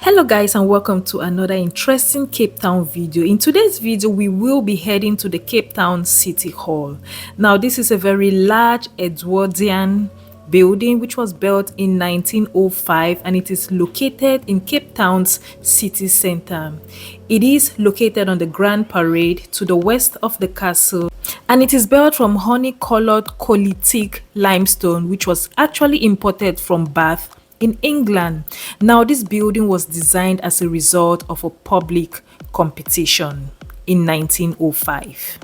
Hello guys, and welcome to another interesting Cape Town video. In today's video we will be heading to the Cape Town City Hall. Now this is a very large Edwardian building which was built in 1905 and it is located in Cape Town's city center. It is located on the Grand Parade to the west of the castle, and it is built from honey-colored collitic limestone which was actually imported from Bath in England. Now, this building was designed as a result of a public competition in 1905.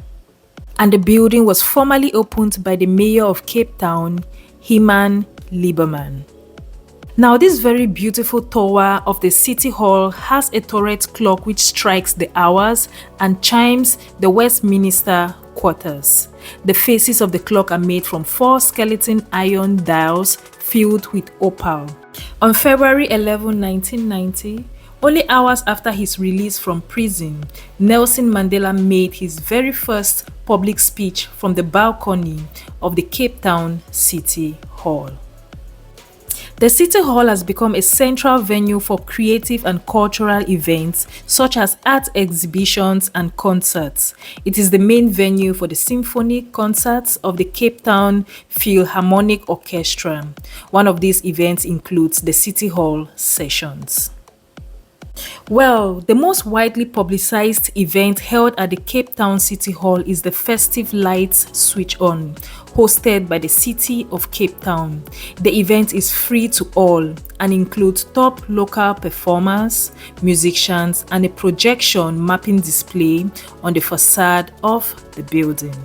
And the building was formally opened by the mayor of Cape Town, Heman Lieberman. Now, this very beautiful tower of the City Hall has a turret clock which strikes the hours and chimes the Westminster quarters. The faces of the clock are made from 4 skeleton iron dials filled with opal. On February 11, 1990, only hours after his release from prison, Nelson Mandela made his very first public speech from the balcony of the Cape Town City Hall. The City Hall has become a central venue for creative and cultural events such as art exhibitions and concerts. It is the main venue for the symphonic concerts of the Cape Town Philharmonic Orchestra. One of these events includes the City Hall Sessions. Well, the most widely publicized event held at the Cape Town City Hall is the Festive Lights Switch On, hosted by the City of Cape Town. The event is free to all and includes top local performers, musicians, and a projection mapping display on the facade of the building.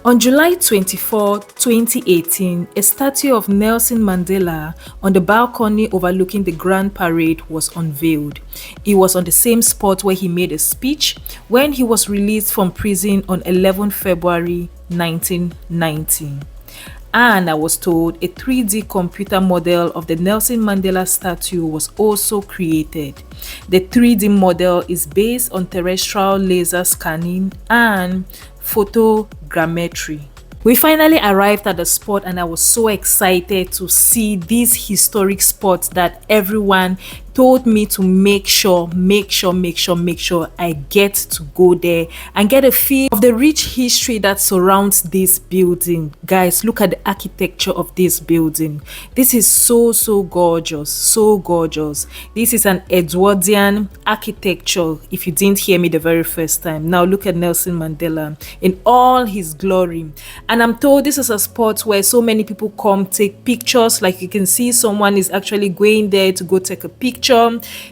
On July 24, 2018, a statue of Nelson Mandela on the balcony overlooking the Grand Parade was unveiled. It was on the same spot where he made a speech when he was released from prison on 11 February 1990. And I was told a 3D computer model of the Nelson Mandela statue was also created. The 3D model is based on terrestrial laser scanning and photogrammetry. We finally arrived at the spot and I was so excited to see this historic spot that everyone told me to make sure I get to go there and get a feel of the rich history that surrounds this building. Guys, look at the architecture of this building. This is so gorgeous, so gorgeous. This is an Edwardian architecture, if you didn't hear me the very first time. Now look at Nelson Mandela in all his glory. And I'm told this is a spot where so many people come take pictures. Like you can see someone is actually going there to go take a picture.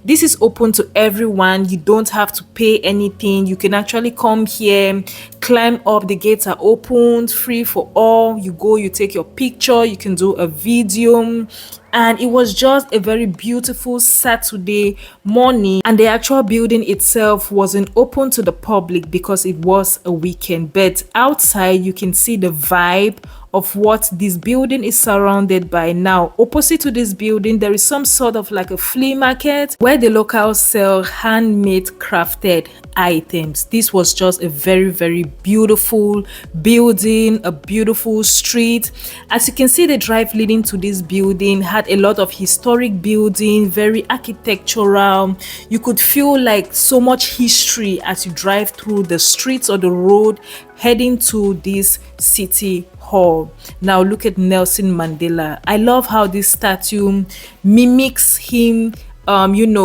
This is open to everyone. You don't have to pay anything. You can actually come here, climb up. The gates are opened, free for all. You go, you take your picture, you can do a video. And it was just a very beautiful Saturday morning, and the actual building itself wasn't open to the public because it was a weekend. But outside you can see the vibe of what this building is surrounded by. Now opposite to this building there is some sort of like a flea market where the locals sell handmade crafted items. This was just a very beautiful building, a beautiful street. As you can see, the drive leading to this building had a lot of historic building, very architectural. You could feel like so much history as you drive through the streets or the road heading to this city hall. Now look at Nelson Mandela. I love how this statue mimics him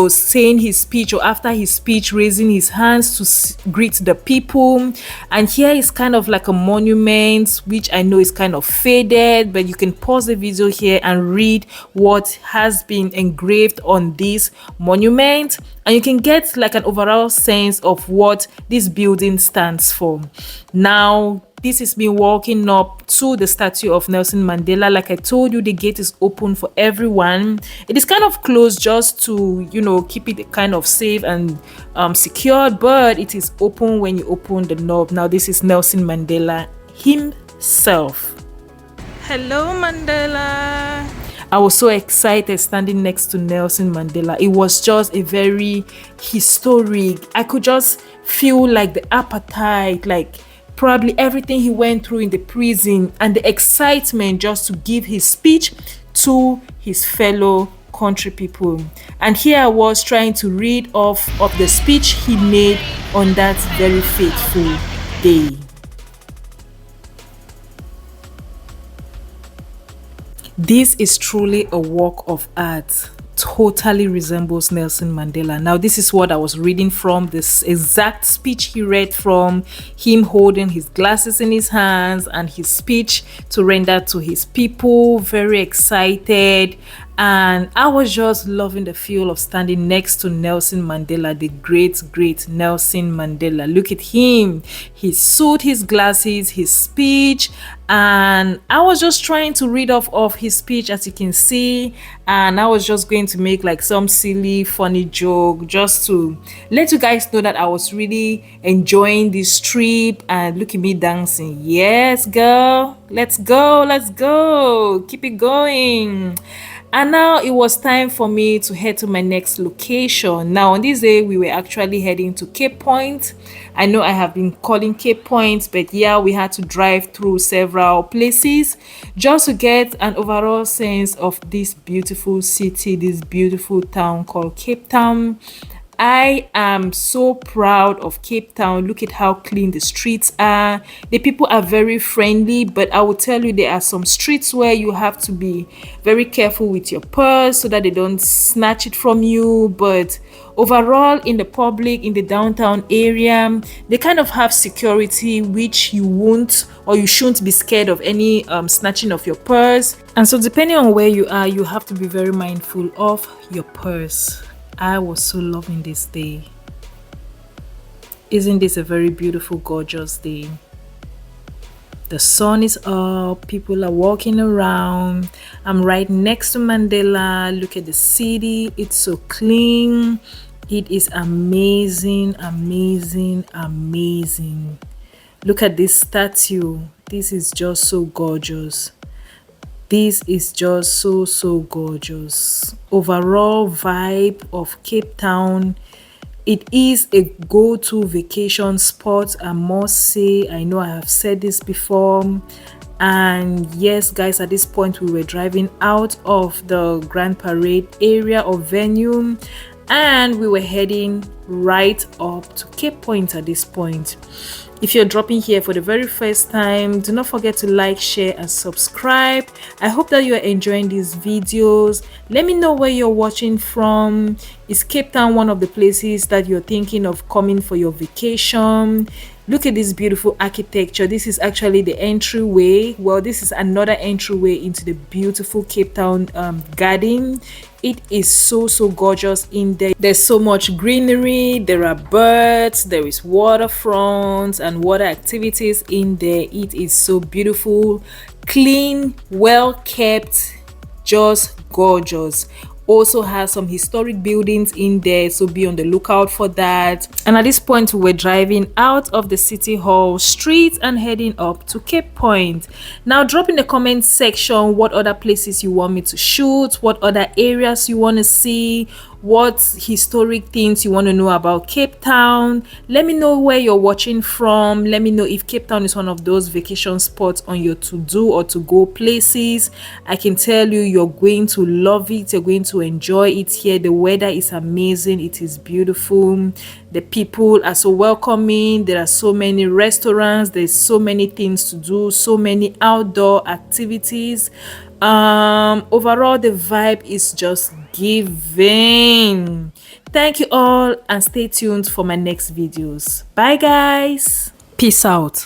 saying his speech, or after his speech raising his hands to greet the people. And here is kind of like a monument which I know is kind of faded, but you can pause the video here and read what has been engraved on this monument, and you can get like an overall sense of what this building stands for. Now this is me walking up to the statue of Nelson Mandela. Like I told you, the gate is open for everyone. It is kind of closed just to, keep it kind of safe and secured, but it is open when you open the knob. Now this is Nelson Mandela himself. Hello, Mandela. I was so excited standing next to Nelson Mandela. It was just a very historic. I could just feel like the appetite, like probably everything he went through in the prison and the excitement just to give his speech to his fellow country people. And here I was trying to read off of the speech he made on that very fateful day. This is truly a work of art. Totally resembles Nelson Mandela. Now, this is what I was reading from, this exact speech he read from, him holding his glasses in his hands and his speech to render to his people. Very excited. And I was just loving the feel of standing next to Nelson Mandela, the great Nelson Mandela. Look at him, his suit, his glasses, his speech. And I was just trying to read off of his speech, as you can see, and I was just going to make like some silly funny joke just to let you guys know that I was really enjoying this trip. And look at me dancing. Yes, girl, let's go, keep it going. And now it was time for me to head to my next location. Now on this day we were actually heading to Cape Point. I know I have been calling Cape Point, but yeah, we had to drive through several places just to get an overall sense of this beautiful city, this beautiful town called Cape Town. I am so proud of Cape Town. Look at how clean the streets are. The people are very friendly, but I will tell you there are some streets where you have to be very careful with your purse so that they don't snatch it from you. But overall, in the public, in the downtown area, they kind of have security, which you won't or you shouldn't be scared of any snatching of your purse. And so depending on where you are, you have to be very mindful of your purse. I was so loving this day. Isn't this a very beautiful, gorgeous day? The sun is up, people are walking around. I'm right next to Mandela. Look at the city, it's so clean. It is amazing. Look at this statue. This is just so gorgeous. This is just so gorgeous. Overall vibe of Cape Town. It is a go-to vacation spot, I must say. I know I have said this before. And yes, guys, at this point we were driving out of the Grand Parade area of venue and we were heading right up to Cape Point at this point. If you're dropping here for the very first time, do not forget to like, share and subscribe. I hope that you are enjoying these videos. Let me know where you're watching from. Is Cape Town one of the places that you're thinking of coming for your vacation? Look at this beautiful architecture. This is actually the entryway. Well, this is another entryway into the beautiful Cape Town garden. It is so gorgeous in there. There's so much greenery, there are birds, there is waterfront and water activities in there. It is so beautiful, clean, well kept, just gorgeous. Also has some historic buildings in there, so be on the lookout for that. And at this point we were driving out of the city hall street and heading up to Cape Point. Now drop in the comment section what other places you want me to shoot, what other areas you want to see, what historic things you want to know about Cape Town. Let me know where you're watching from. Let me know if Cape Town is one of those vacation spots on your to-do or to-go places. I can tell you, you're going to love it. You're going to enjoy it here. The weather is amazing. It is beautiful. The people are so welcoming. There are so many restaurants. There's so many things to do, so many outdoor activities. Overall the vibe is just giving. Thank you all and stay tuned for my next videos. Bye guys, peace out.